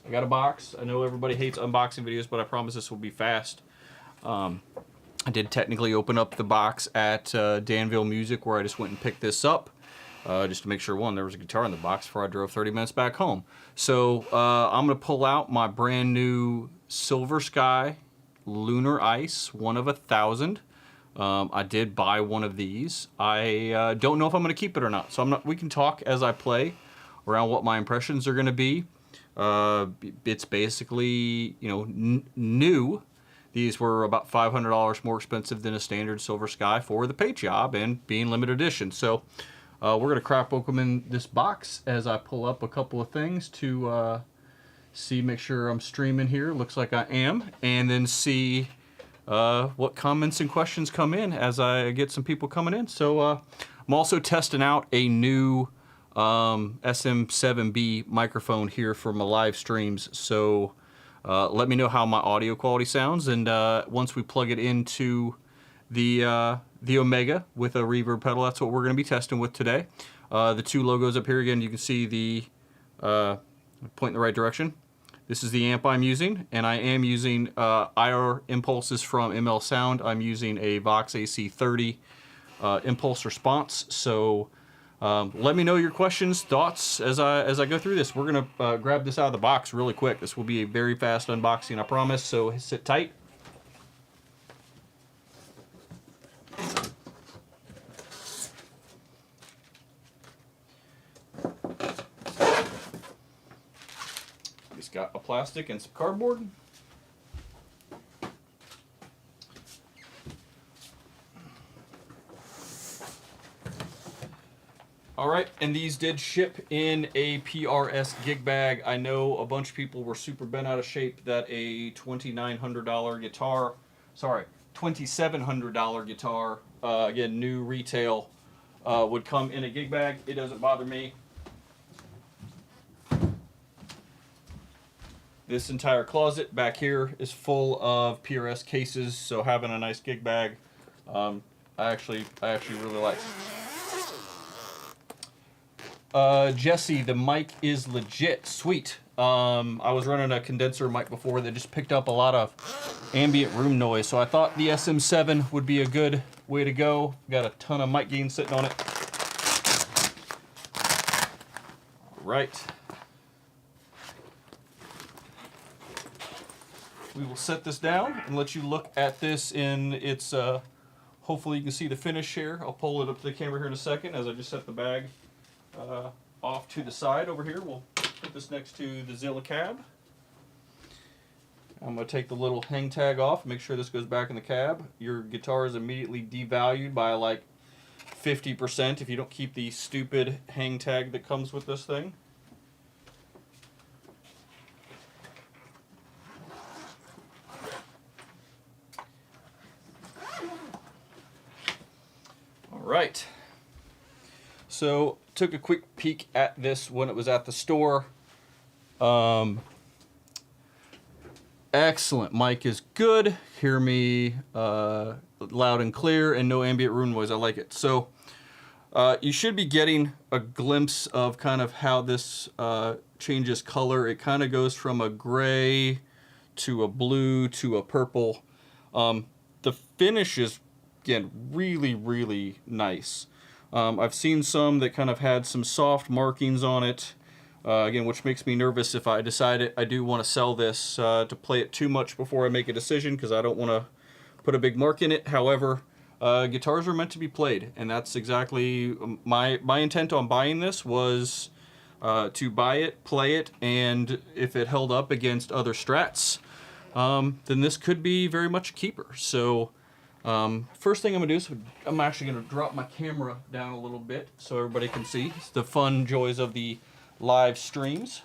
I got a box. I know everybody hates unboxing videos, but I promise this will be fast. I did technically open up the box at Danville Music, where I just went and picked this up. Just to make sure, one, there was a guitar in the box before I drove 30 minutes back home. So I'm going to pull out my brand new Silver Sky Lunar Ice, one of 1,000. I did buy one of these. I don't know if I'm going to keep it or not. So we can talk as I play around what my impressions are going to be. It's basically, you know, new. These were about $500 more expensive than a standard Silver Sky for the paint job and being limited edition. So we're going to crack open this box as I pull up a couple of things to make sure I'm streaming here. Looks like I am. And then see what comments and questions come in as I get some people coming in. So I'm also testing out a new SM7B microphone here for my live streams. So let me know how my audio quality sounds, and once we plug it into the Omega with a reverb pedal, that's what we're going to be testing with today. The two logos up here, again, you can see the point in the right direction. This is the amp I'm using, and I am using IR impulses from ML Sound. I'm using a Vox AC30 impulse response. So let me know your questions, thoughts as I go through this. We're gonna grab this out of the box really quick. This will be a very fast unboxing, I promise. So sit tight. It's got a plastic and some cardboard. All right, and these did ship in a PRS Gig Bag. I know a bunch of people were super bent out of shape that a $2,900 guitar, sorry, $2,700 guitar, again, new retail, would come in a gig bag. It doesn't bother me. This entire closet back here is full of PRS cases, so having a nice gig bag, I actually really like. Jesse, the mic is legit. Sweet. I was running a condenser mic before that just picked up a lot of ambient room noise, so I thought the SM7 would be a good way to go. Got a ton of mic gain sitting on it. All right. We will set this down and let you look at this in its, hopefully you can see the finish here. I'll pull it up to the camera here in a second as I just set the bag off to the side over here. We'll put this next to the Zilla cab. I'm going to take the little hang tag off, make sure this goes back in the cab. Your guitar is immediately devalued by like 50% if you don't keep the stupid hang tag that comes with this thing. All right. So took a quick peek at this when it was at the store. Excellent. Mic is good. Hear me loud and clear, and no ambient room noise. I like it. So you should be getting a glimpse of kind of how this changes color. It kind of goes from a gray to a blue to a purple. The finish is, again, really, really nice. I've seen some that kind of had some soft markings on it, again, which makes me nervous if I decide I do want to sell this, to play it too much before I make a decision, because I don't want to put a big mark in it. However, guitars are meant to be played, and that's exactly my intent on buying this was to buy it, play it, and if it held up against other Strats, then this could be very much a keeper. So first thing I'm going to do is I'm actually going to drop my camera down a little bit so everybody can see the fun joys of the live streams.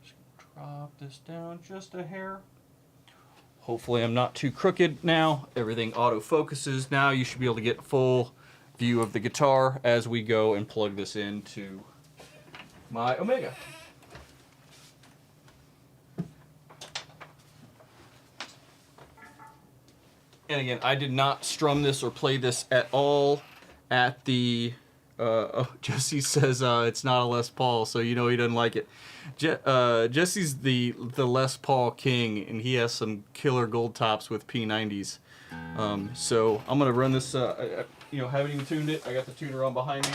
Just drop this down just a hair. Hopefully I'm not too crooked now. Everything auto focuses now. You should be able to get a full view of the guitar as we go and plug this into my Omega. And again, I did not strum this or play this at all at the Jesse says it's not a Les Paul, so you know he doesn't like it. Jesse's the Les Paul king, and he has some killer gold tops with P90s. So I'm gonna run this. You know, haven't even tuned it. I got the tuner on behind me.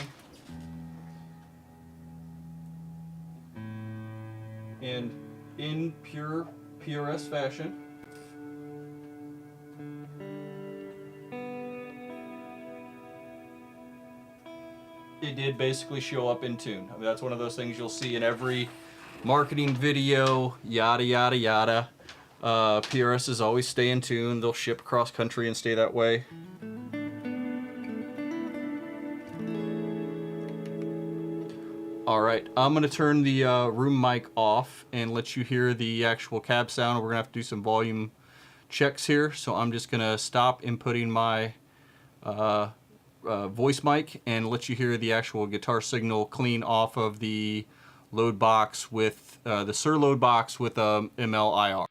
And in pure PRS fashion, it did basically show up in tune. I mean, that's one of those things you'll see in every marketing video, yada yada yada. PRSs always stay in tune. They'll ship across country and stay that way. Alright, I'm going to turn the room mic off and let you hear the actual cab sound. We're going to have to do some volume checks here, so I'm just going to stop inputting my voice mic and let you hear the actual guitar signal clean off of the load box with the SIR load box with MLIR.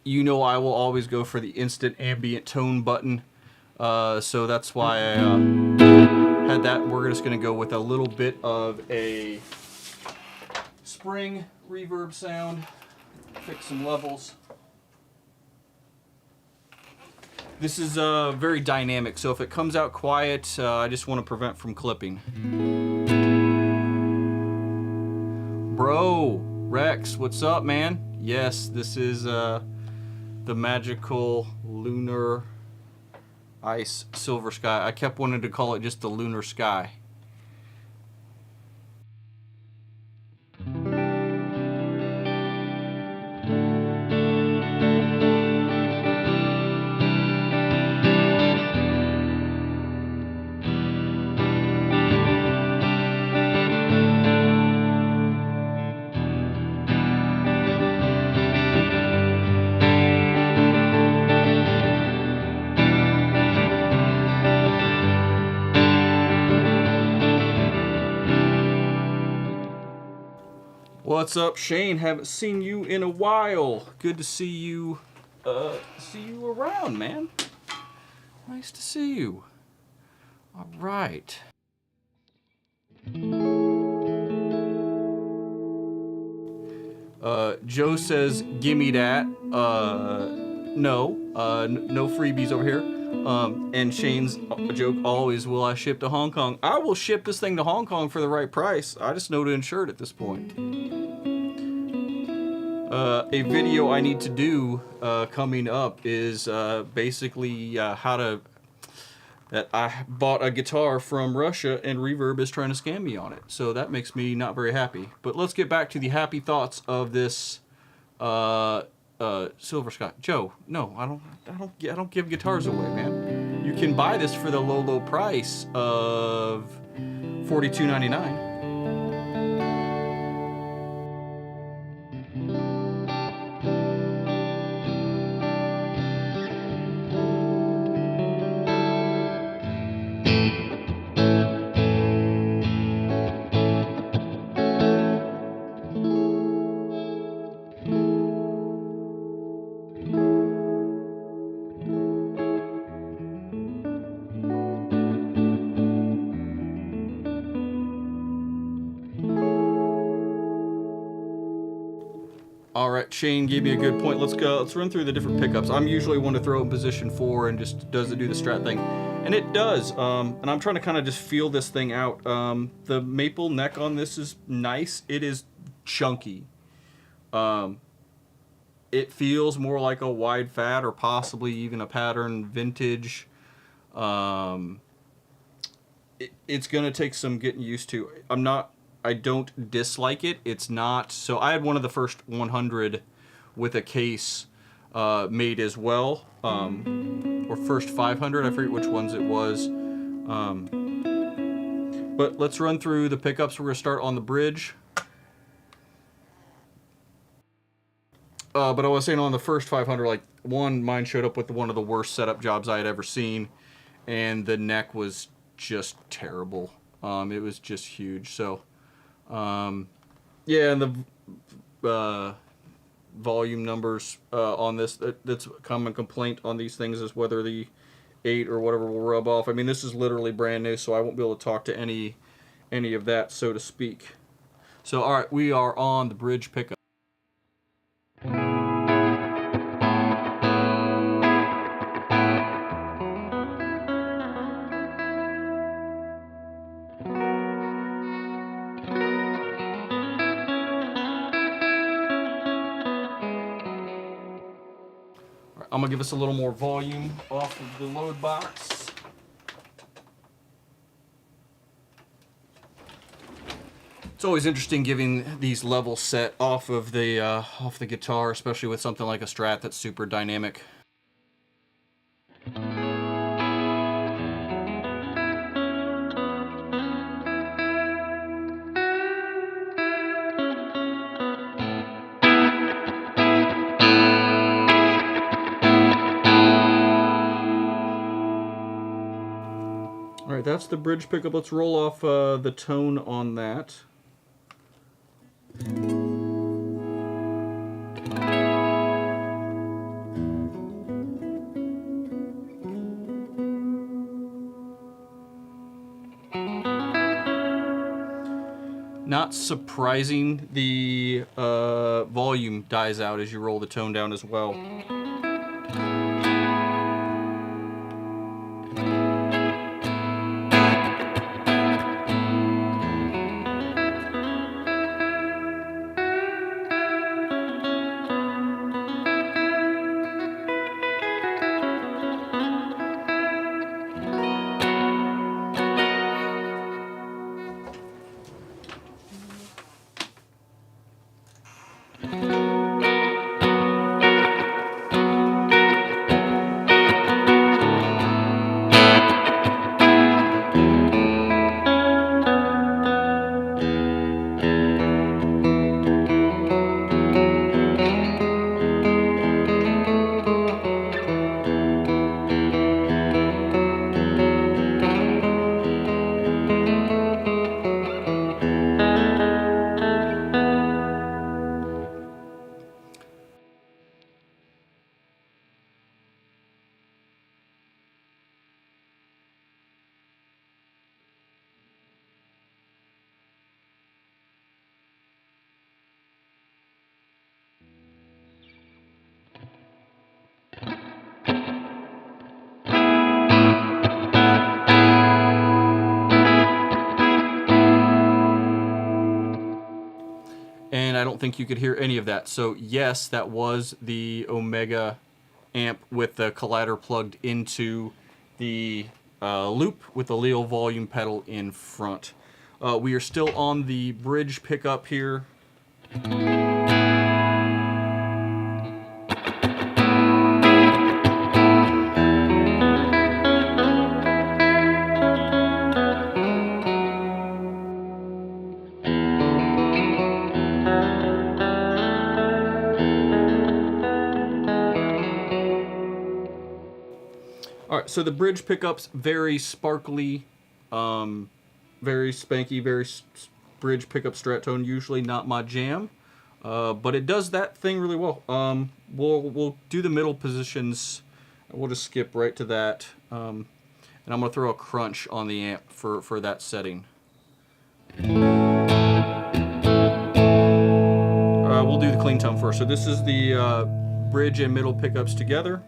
You know I will always go for the instant ambient tone button, so that's why I had that. We're just going to go with a little bit of a spring reverb sound, fix some levels. This is very dynamic, so if it comes out quiet, I just want to prevent from clipping. Bro, Rex, what's up, man? Yes, this is the magical Lunar Ice Silver Sky. I kept wanting to call it just the Lunar Sky. What's up, Shane? Haven't seen you in a while. Good to see you around, man. Nice to see you. All right. Joe says, "Gimme that." No freebies over here. And Shane's joke always, will I ship to Hong Kong? I will ship this thing to Hong Kong for the right price. I just know to insure it at this point. A video I need to do coming up is basically that I bought a guitar from Russia and Reverb is trying to scam me on it. So that makes me not very happy. But let's get back to the happy thoughts of this Silver Sky. Joe, no, I don't give guitars away, man. You can buy this for the low price of $42.99. All right, Shane gave me a good point. Let's go. Let's run through the different pickups. I'm usually one to throw in position 4 and just do the Strat thing, and it does. And I'm trying to kind of just feel this thing out. The maple neck on this is nice. It is chunky. It feels more like a wide fat or possibly even a pattern vintage. it's gonna take some getting used to. I don't dislike it. It's not. So I had one of the first 100 with a case made as well, or first 500. I forget which ones it was. But let's run through the pickups. We're gonna start on the bridge. But I was saying on the first 500, like mine showed up with one of the worst setup jobs I had ever seen, and the neck was just terrible. It was just huge. So, yeah, and the volume numbers on this, that's a common complaint on these things, is whether the 8 or whatever will rub off. I mean, this is literally brand new, so I won't be able to talk to any of that, so to speak. So, all right, we are on the bridge pickup. I'm gonna give us a little more volume off of the load box. It's always interesting giving these levels set off of the guitar, especially with something like a Strat that's super dynamic. All right, that's the bridge pickup. Let's roll off the tone on that. Not surprising, the volume dies out as you roll the tone down as well. And I don't think you could hear any of that. So yes, that was the Omega amp with the collider plugged into the loop with the Leo volume pedal in front. We are still on the bridge pickup here. Alright, so the bridge pickup's very sparkly, very spanky, very bridge pickup Strat tone, usually not my jam, but it does that thing really well. We'll do the middle positions, we'll just skip right to that, and I'm going to throw a crunch on the amp for that setting. We'll do the clean tone first. So this is the bridge and middle pickups together.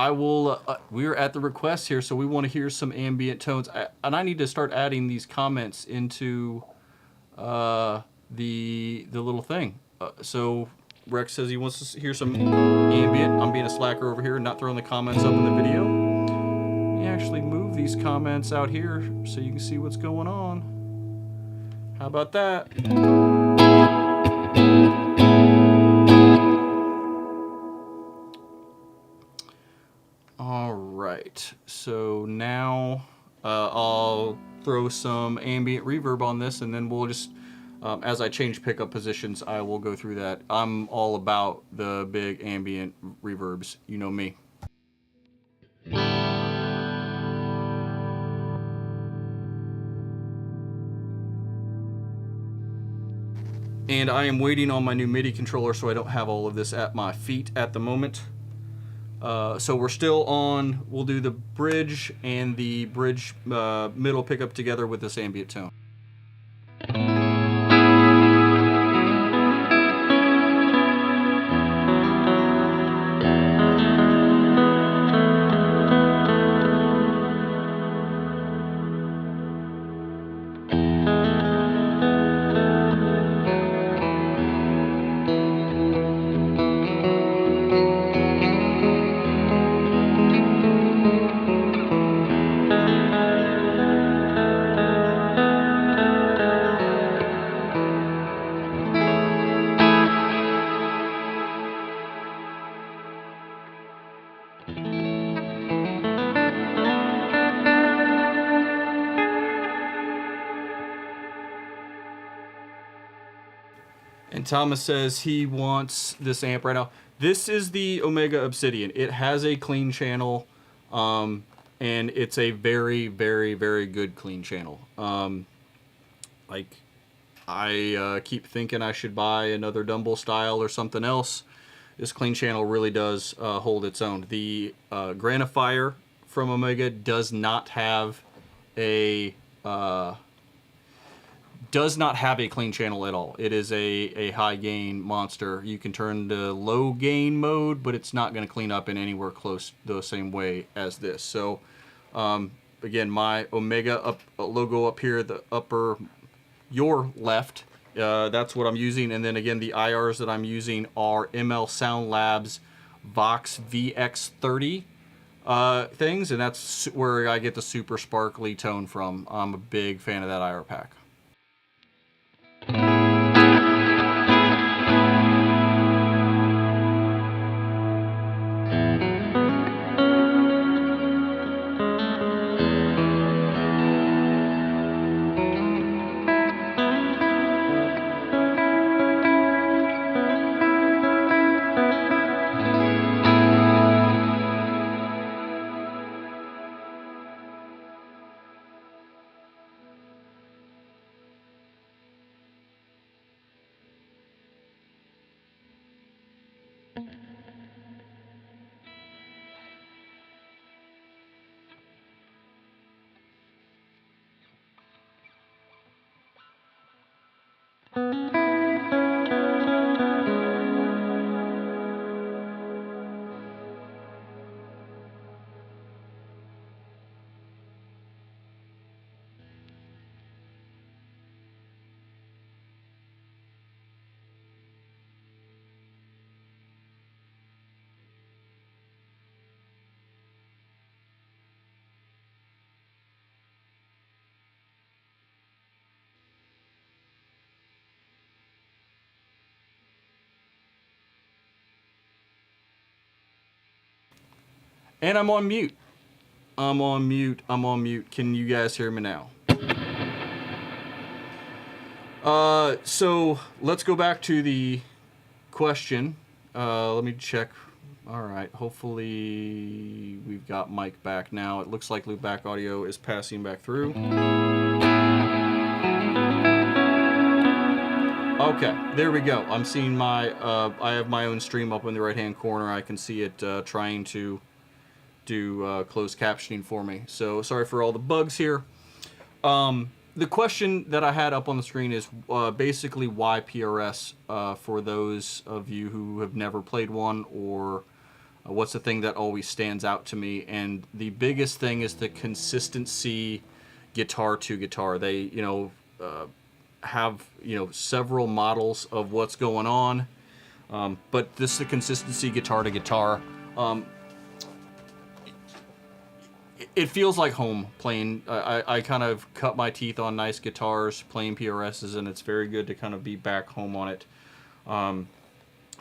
I will. We're at the request here, so we want to hear some ambient tones, and I need to start adding these comments into the little thing. So Rex says he wants to hear some ambient. I'm being a slacker over here and not throwing the comments up in the video. Let me actually move these comments out here so you can see what's going on. How about that? All right, so now I'll throw some ambient reverb on this, and then we'll just, as I change pickup positions, I will go through that. I'm all about the big ambient reverbs, you know me. And I am waiting on my new MIDI controller, so I don't have all of this at my feet at the moment. So we're still on, we'll do the bridge and the bridge middle pickup together with this ambient tone. And Thomas says he wants this amp right now. This is the Omega Obsidian. It has a clean channel, and it's a very, very, very good clean channel. Like, I keep thinking I should buy another Dumble style or something else. This clean channel really does hold its own. The Granifier from Omega does not have a clean channel at all. It is a high gain monster. You can turn to low gain mode, but it's not going to clean up in anywhere close the same way as this. So again, my Omega logo up here, the upper, your left, that's what I'm using. And then again, the IRs that I'm using are ML Sound Labs Vox VX30 things, and that's where I get the super sparkly tone from. I'm a big fan of that IR pack. And I'm on mute. I'm on mute. I'm on mute. Can you guys hear me now? So let's go back to the question. Let me check. All right. Hopefully we've got Mike back now. It looks like loopback audio is passing back through. Okay, there we go. I'm seeing my, I have my own stream up in the right-hand corner. I can see it trying to do closed captioning for me. So sorry for all the bugs here. The question that I had up on the screen is basically why PRS for those of you who have never played one or What's the thing that always stands out to me? And the biggest thing is the consistency guitar to guitar. They, have, several models of what's going on. But this is the consistency guitar to guitar. It feels like home playing. I kind of cut my teeth on nice guitars playing PRSs, and it's very good to kind of be back home on it.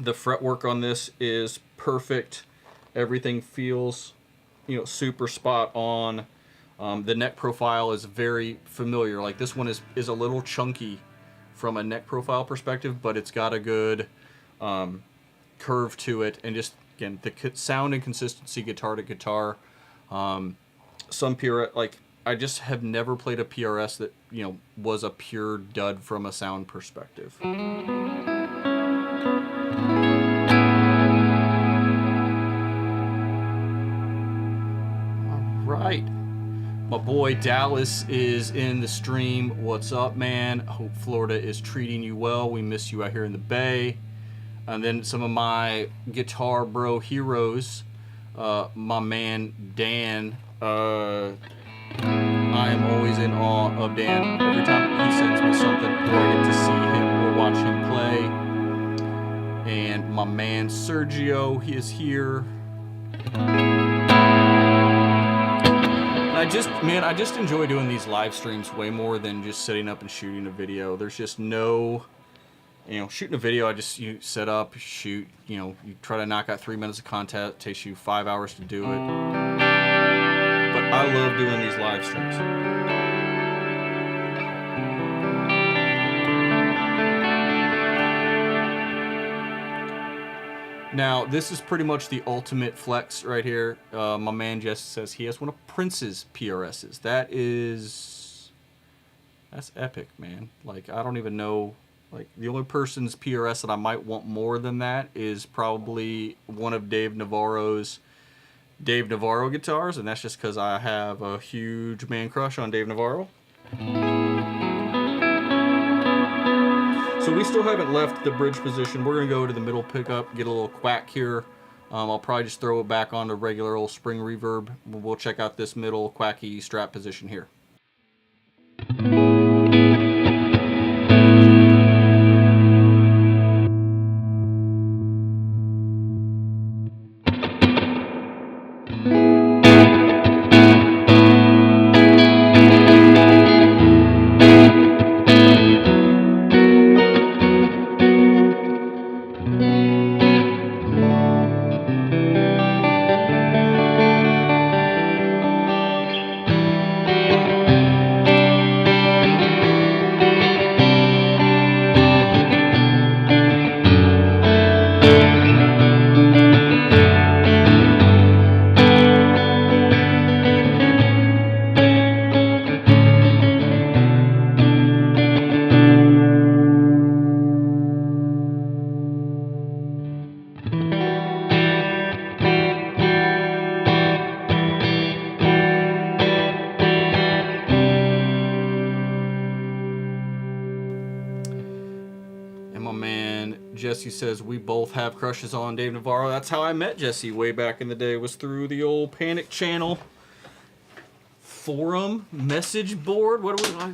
The fretwork on this is perfect. Everything feels, super spot on. The neck profile is very familiar. Like this one is a little chunky from a neck profile perspective, but it's got a good curve to it, and just again the sound and consistency guitar to guitar. Some PRS, like I just have never played a PRS that was a pure dud from a sound perspective. All right. My boy Dallas is in the stream. What's up, man? Hope Florida is treating you well. We miss you out here in the Bay. And then some of my guitar bro heroes, my man Dan. I am always in awe of Dan. Every time he sends me something, I get to see him or watch him play. And my man Sergio, he is here. I just enjoy doing these live streams way more than just sitting up and shooting a video. There's just no, shooting a video, you set up, shoot, you try to knock out 3 minutes of content. It takes you 5 hours to do it. But I love doing these live streams. Now, this is pretty much the ultimate flex right here. My man Jesse says he has one of Prince's PRSs. That's epic, man. Like, I don't even know. Like, the only person's PRS that I might want more than that is probably one of Dave Navarro's Dave Navarro guitars, and that's just because I have a huge man crush on Dave Navarro. So we still haven't left the bridge position. We're going to go to the middle pickup, get a little quack here. I'll probably just throw it back on the regular old spring reverb. We'll check out this middle quacky strap position here. Jesse says we both have crushes on Dave Navarro. That's how I met Jesse way back in the day. It was through the old Panic Channel forum message board.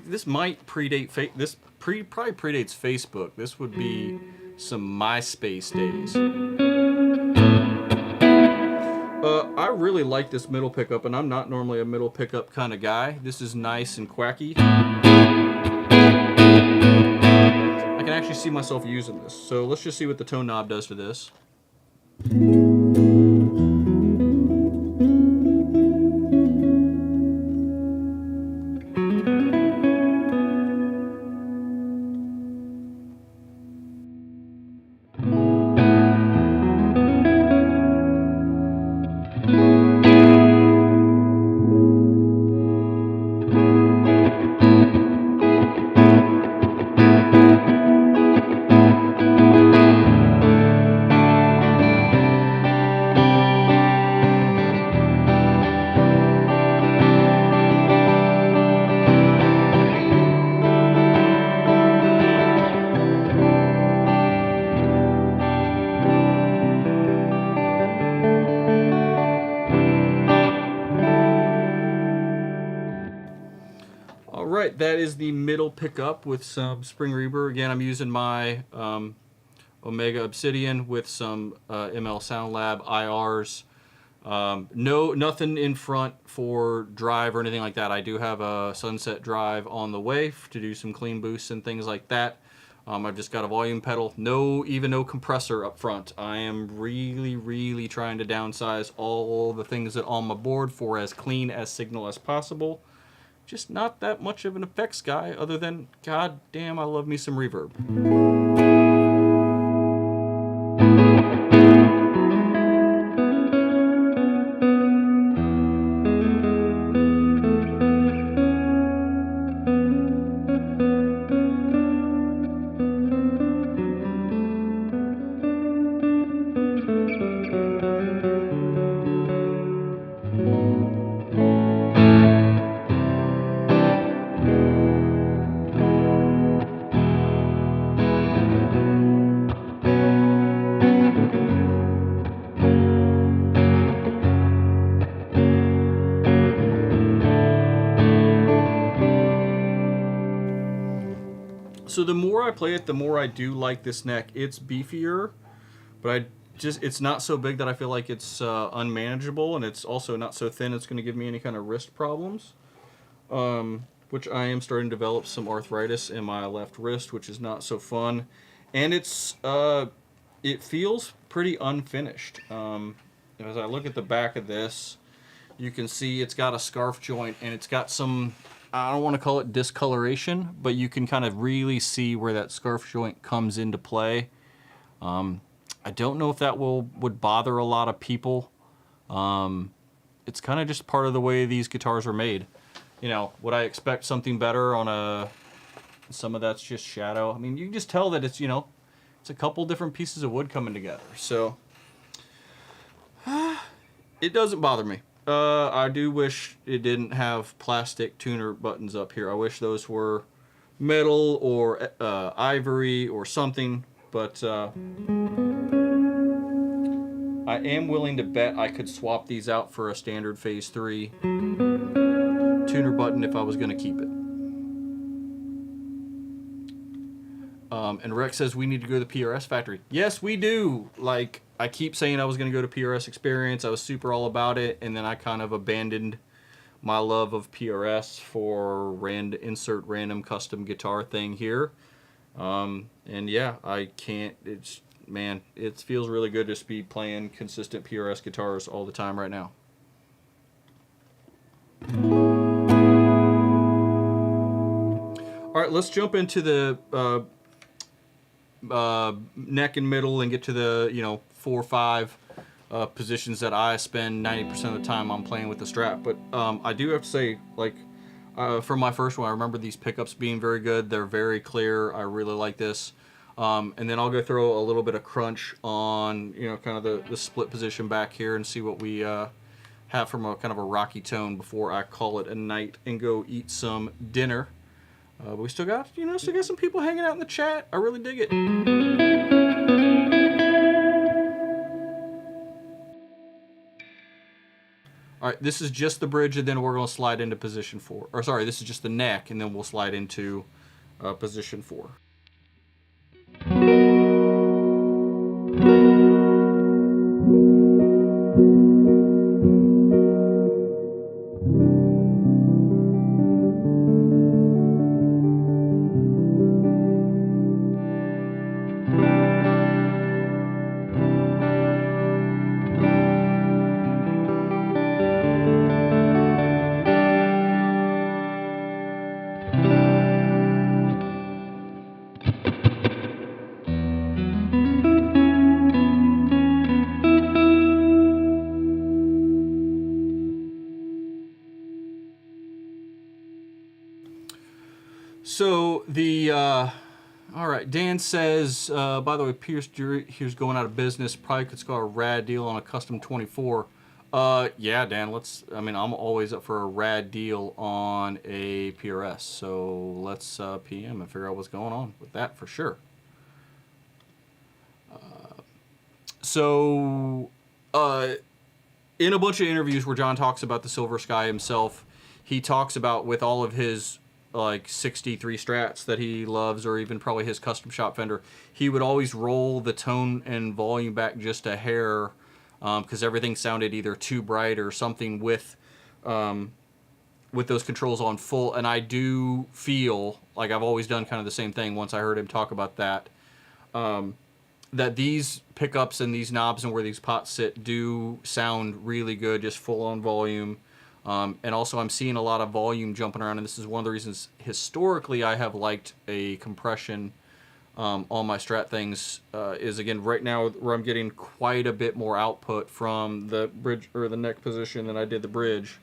This might predate probably predates Facebook. This would be some MySpace days. I really like this middle pickup, and I'm not normally a middle pickup kind of guy. This is nice and quacky. I can actually see myself using this. So let's just see what the tone knob does to this. Right, that is the middle pickup with some spring reverb. Again, I'm using my Omega Obsidian with some ML Sound Lab IRs. Nothing in front for drive or anything like that. I do have a Sunset drive on the way to do some clean boosts and things like that. I've just got a volume pedal, even no compressor up front. I am really trying to downsize all the things that on my board for as clean as signal as possible. Just not that much of an effects guy, other than, god damn, I love me some reverb. So the more I play it, the more I do like this neck. It's beefier, but it's not so big that I feel like it's unmanageable, and it's also not so thin it's going to give me any kind of wrist problems, which I am starting to develop some arthritis in my left wrist, which is not so fun. And it feels pretty unfinished. As I look at the back of this, you can see it's got a scarf joint, and it's got some, I don't want to call it discoloration, but you can kind of really see where that scarf joint comes into play. I don't know if that would bother a lot of people. It's kind of just part of the way these guitars are made. You know, would I expect something better on some of that's just shadow? I mean, you can just tell that it's, it's a couple different pieces of wood coming together. So, it doesn't bother me. I do wish it didn't have plastic tuner buttons up here. I wish those were metal or ivory or something, but I am willing to bet I could swap these out for a standard Phase 3 tuner button if I was going to keep it. And Rex says we need to go to the PRS factory. Yes, we do. Like, I keep saying I was going to go to PRS Experience. I was super all about it, and then I kind of abandoned my love of PRS for insert random custom guitar thing here. And yeah, I can't. It feels really good to just be playing consistent PRS guitars all the time right now. All right, let's jump into the neck and middle and get to the 4 or 5 positions that I spend 90% of the time on playing with the Strat. But I do have to say, like, for my first one, I remember these pickups being very good. They're very clear. I really like this. And then I'll go throw a little bit of crunch on kind of the split position back here and see what we have from a kind of a rocky tone before I call it a night and go eat some dinner. But we still got some people hanging out in the chat. I really dig it. All right, this is just the bridge, and then we're going to slide into position 4. Or sorry, this is just the neck, and then we'll slide into position 4. So all right, Dan says, by the way, Prs here's going out of business. Probably could score a rad deal on a custom 24. Yeah, Dan, I'm always up for a rad deal on a PRS. So let's PM and figure out what's going on with that for sure. In a bunch of interviews where John talks about the Silver Sky himself, he talks about with all of his like 63 Strats that he loves, or even probably his custom shop Fender, he would always roll the tone and volume back just a hair, because everything sounded either too bright or something with those controls on full. And I do feel like I've always done kind of the same thing once I heard him talk about that, that these pickups and these knobs and where these pots sit do sound really good, just full on volume. And also I'm seeing a lot of volume jumping around, and this is one of the reasons historically I have liked a compression on my Strat things, is again right now where I'm getting quite a bit more output from the bridge or the neck position than I did the bridge.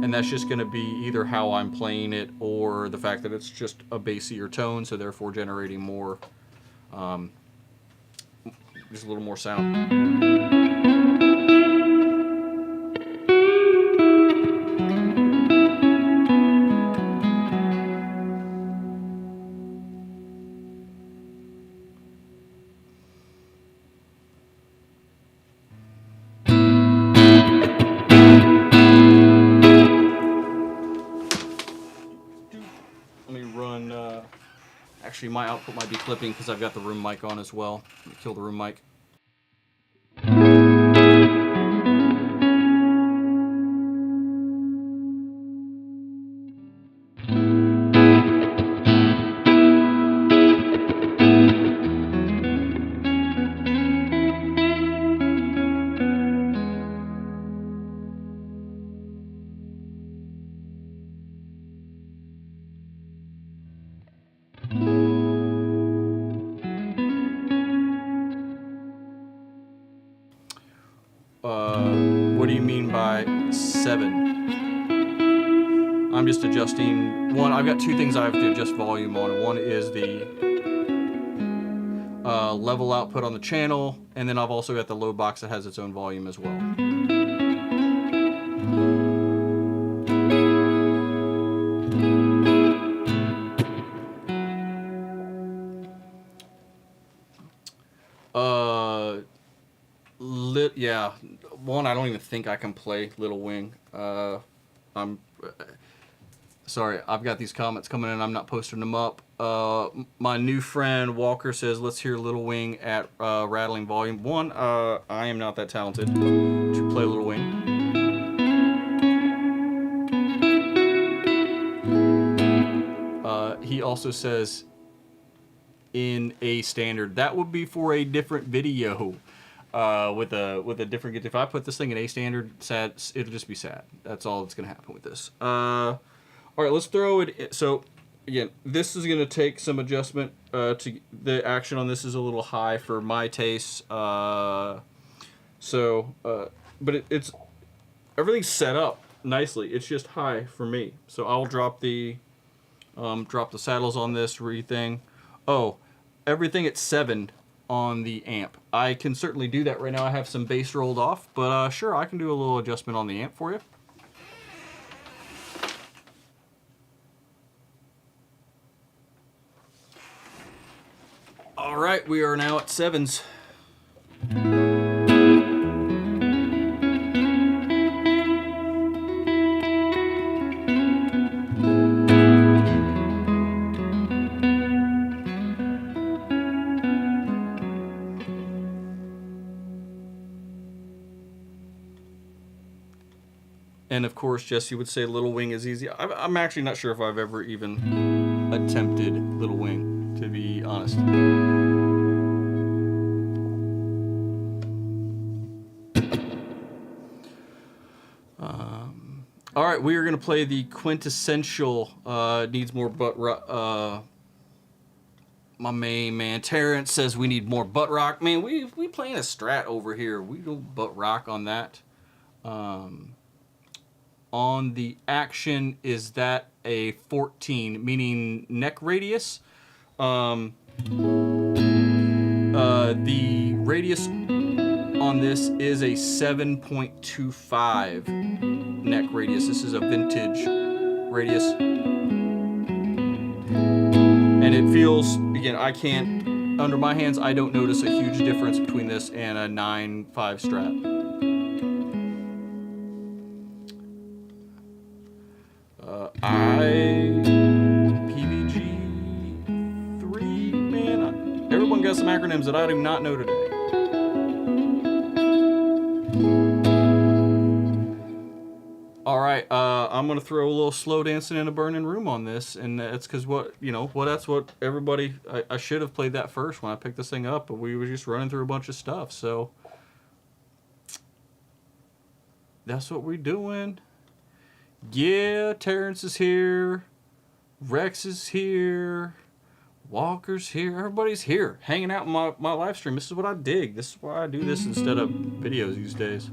And that's just going to be either how I'm playing it or the fact that it's just a bassier tone, so therefore generating more, just a little more sound. Actually, my output might be clipping because I've got the room mic on as well. Let me kill the room mic. What do you mean by 7? I'm just adjusting. One, I've got two things I have to adjust volume on. One is the level output on the channel, and then I've also got the load box that has its own volume as well. Yeah, one, I don't even think I can play Little Wing. I'm sorry, I've got these comments coming in, I'm not posting them up. My new friend Walker says, let's hear Little Wing at rattling volume. One, I am not that talented to play Little Wing. He also says in A standard. That would be for a different video. With a different guitar. If I put this thing in A standard, sad, it'll just be sad. That's all that's gonna happen with this. All right, let's throw it in. So again, this is gonna take some adjustment. To the action on this is a little high for my taste. But it's everything's set up nicely. It's just high for me. So I'll drop the saddles on this thing. Oh, everything at 7 on the amp. I can certainly do that right now. I have some bass rolled off, but sure, I can do a little adjustment on the amp for you. All right, we are now at 7s. And of course, Jesse would say Little Wing is easy. I'm actually not sure if I've ever even attempted Little Wing, to be honest. All right, we are going to play the quintessential needs more butt rock. My main man Terrence says we need more butt rock. Man, we playing a Strat over here. We don't butt rock on that. On the action, is that a 14, meaning neck radius? The radius on this is a 7.25 neck radius. This is a vintage radius. And it feels, again, I can't, under my hands, I don't notice a huge difference between this and a 9.5 Strat. IPVG3, man. Everyone got some acronyms that I do not know today. All right, I'm gonna throw a little slow dancing in a burning room on this, and that's because that's what everybody. I should have played that first when I picked this thing up, but we were just running through a bunch of stuff, so that's what we're doing. Yeah, Terrence is here, Rex is here, Walker's here. Everybody's here, hanging out in my live stream. This is what I dig. This is why I do this instead of videos these days.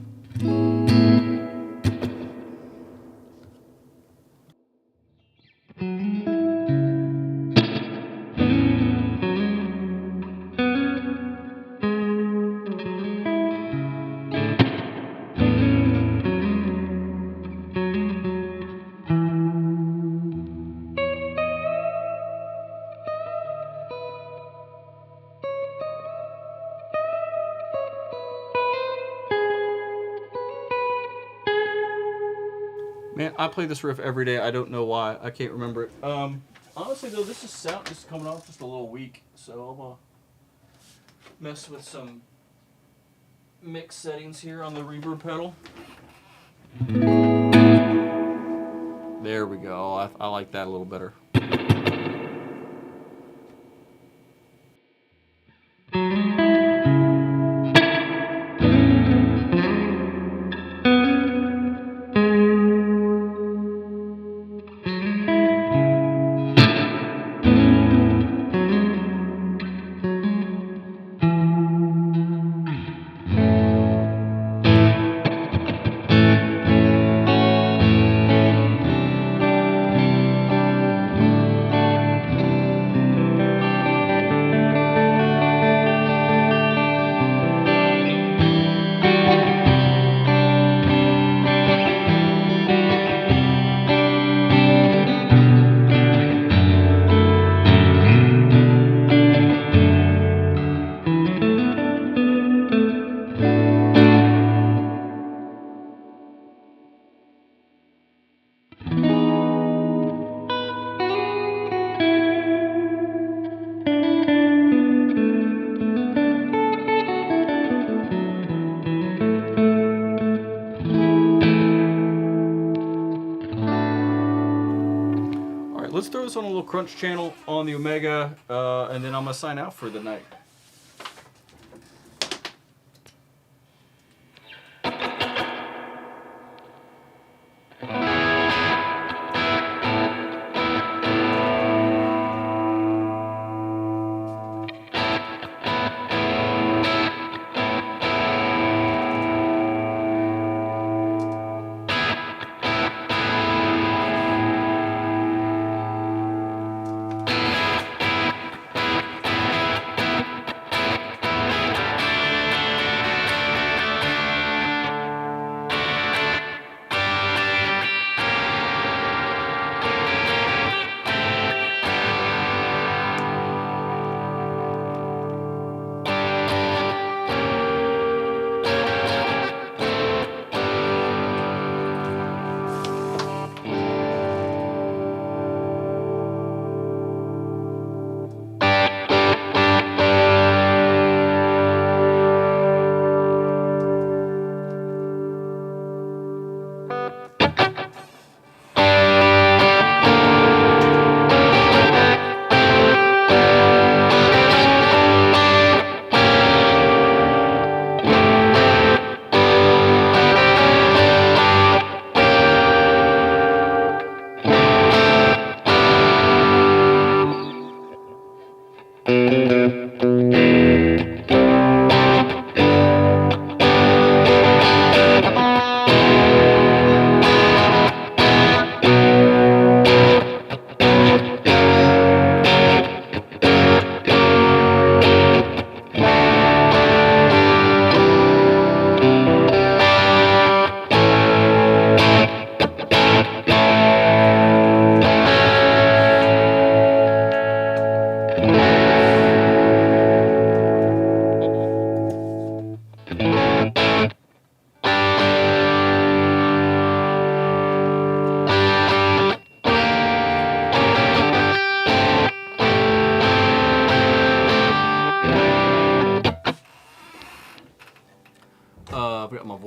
Man, I play this riff every day. I don't know why. I can't remember it. Honestly, though, this is coming off just a little weak, so I'm gonna mess with some mix settings here on the reverb pedal. There we go. I like that a little better. Let's throw this on a little crunch channel on the Omega, and then I'm going to sign out for the night.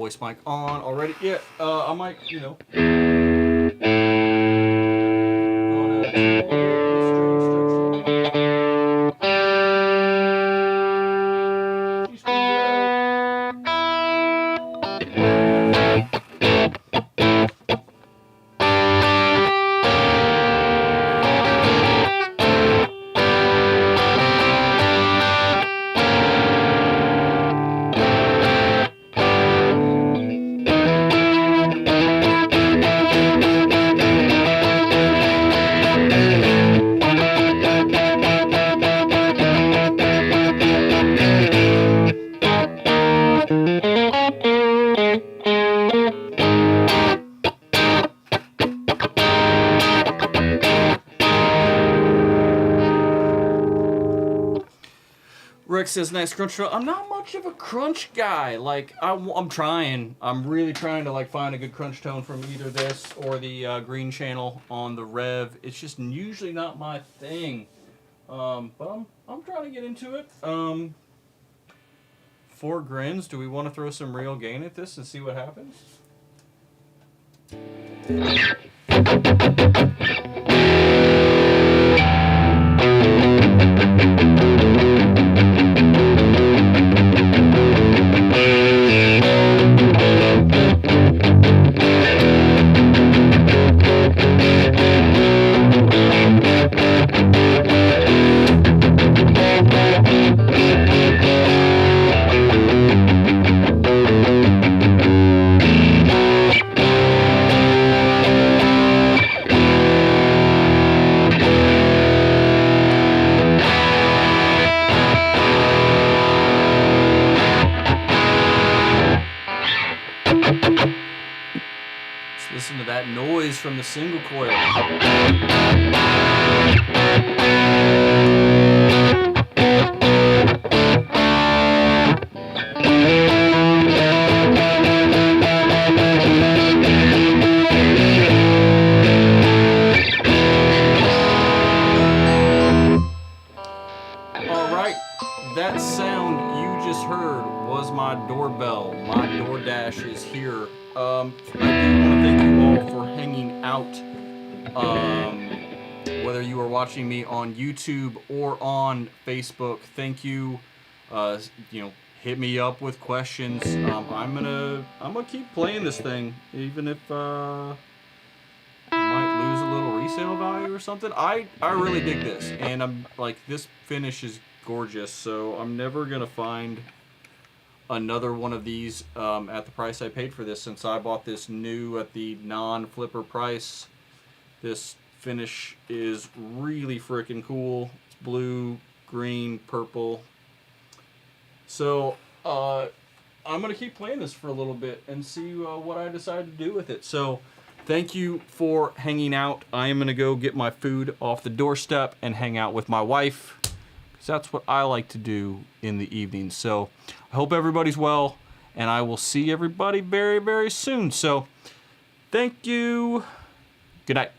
voice mic on already. Yeah, I might, you know. Rick says, nice crunch tone. I'm not much of a crunch guy. Like, I'm trying. I'm really trying to, like, find a good crunch tone from either this or the green channel on the Rev. It's just usually not my thing. But I'm trying to get into it. 4 grins. Do we want to throw some real gain at this and see what happens? Listen to that noise from the single coil. All right, that sound you just heard was my doorbell. My DoorDash is here. I do want to thank you all for hanging out. Whether you are watching me on YouTube or on Facebook, thank you. You know, hit me up with questions. I'm gonna keep playing this thing, even if I might lose a little resale value or something. I really dig this, and I'm like, this finish is gorgeous. So I'm never gonna find another one of these at the price I paid for this, since I bought this new at the non-flipper price. This finish is really freaking cool. It's blue, green, purple. So I'm gonna keep playing this for a little bit and see what I decide to do with it. So thank you for hanging out. I am gonna go get my food off the doorstep and hang out with my wife, because that's what I like to do in the evening. So I hope everybody's well, and I will see everybody very, very soon. So thank you. Good night.